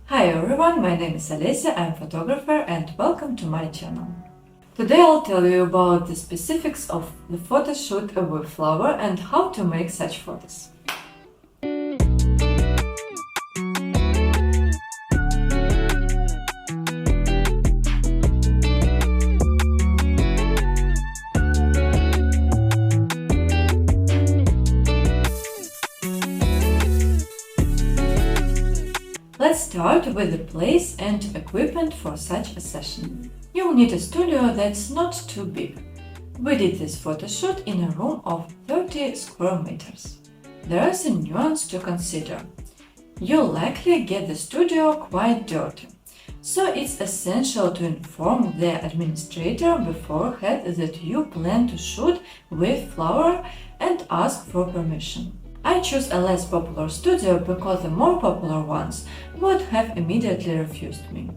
Hi everyone, my name is Olesya, I'm a photographer and welcome to my channel. Today I'll tell you about the specifics of the photo shoot with flower and how to make such photos. Let's start with the place and equipment for such a session. You'll need a studio that's not too big. We did this photo shoot in a room of 30 square meters. There is a nuance to consider. You'll likely get the studio quite dirty, so it's essential to inform the administrator beforehand that you plan to shoot with flower and ask for permission. I chose a less popular studio because the more popular ones would have immediately refused me.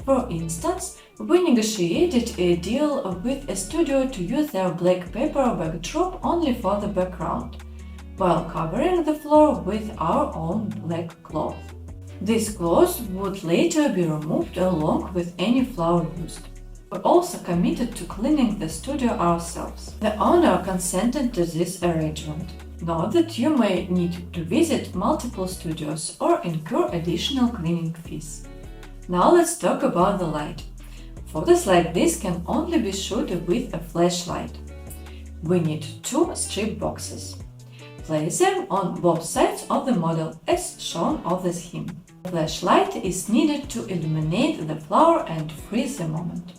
For instance, we negotiated a deal with a studio to use their black paper backdrop only for the background, while covering the floor with our own black cloth. This cloth would later be removed along with any flower used. We also committed to cleaning the studio ourselves. The owner consented to this arrangement. Note that you may need to visit multiple studios or incur additional cleaning fees. Now let's talk about the light. Photos like this can only be shot with a flashlight. We need two strip boxes. Place them on both sides of the model as shown on the scheme. The flashlight is needed to illuminate the flower and freeze the moment.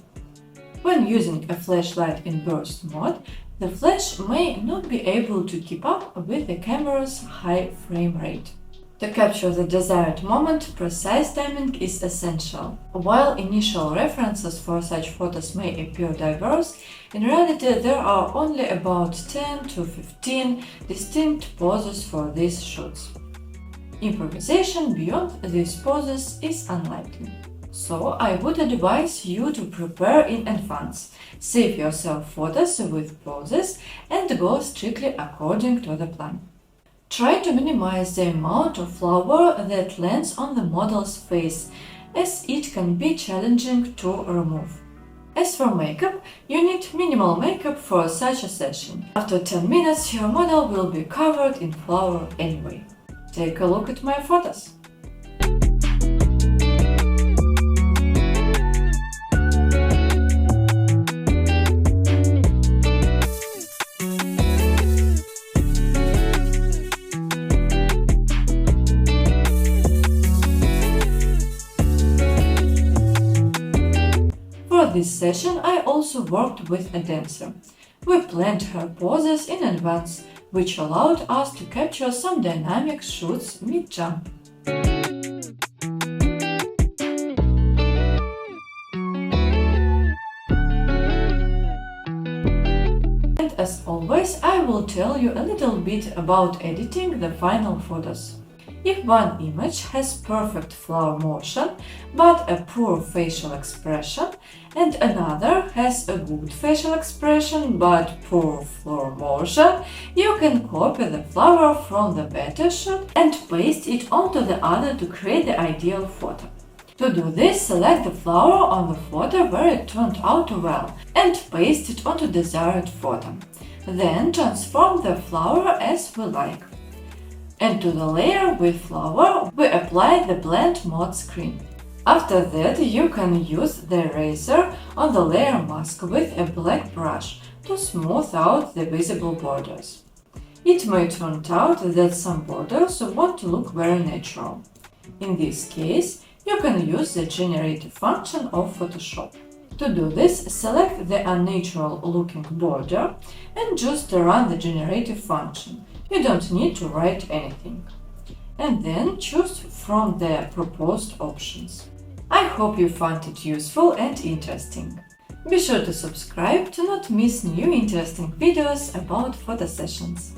When using a flashlight in burst mode, the flash may not be able to keep up with the camera's high frame rate. To capture the desired moment, precise timing is essential. While initial references for such photos may appear diverse, in reality there are only about 10 to 15 distinct poses for these shoots. Improvisation beyond these poses is unlikely. So I would advise you to prepare in advance, save yourself photos with poses and go strictly according to the plan. Try to minimize the amount of flower that lands on the model's face, as it can be challenging to remove. As for makeup, you need minimal makeup for such a session. After 10 minutes, your model will be covered in flower anyway. Take a look at my photos. For this session, I also worked with a dancer. We planned her poses in advance, which allowed us to capture some dynamic shoots mid-jump. And as always, I will tell you a little bit about editing the final photos. If one image has perfect flower motion but a poor facial expression, and another has a good facial expression but poor flower motion, you can copy the flower from the better shot and paste it onto the other to create the ideal photo. To do this, select the flower on the photo where it turned out well and paste it onto the desired photo. Then transform the flower as we like. And to the layer with flower, we apply the blend mode screen. After that, you can use the eraser on the layer mask with a black brush to smooth out the visible borders. It may turn out that some borders won't look very natural. In this case, you can use the generative function of Photoshop. To do this, select the unnatural looking border and just run the generative function. You don't need to write anything. And then choose from the proposed options. I hope you found it useful and interesting. Be sure to subscribe to not miss new interesting videos about photo sessions.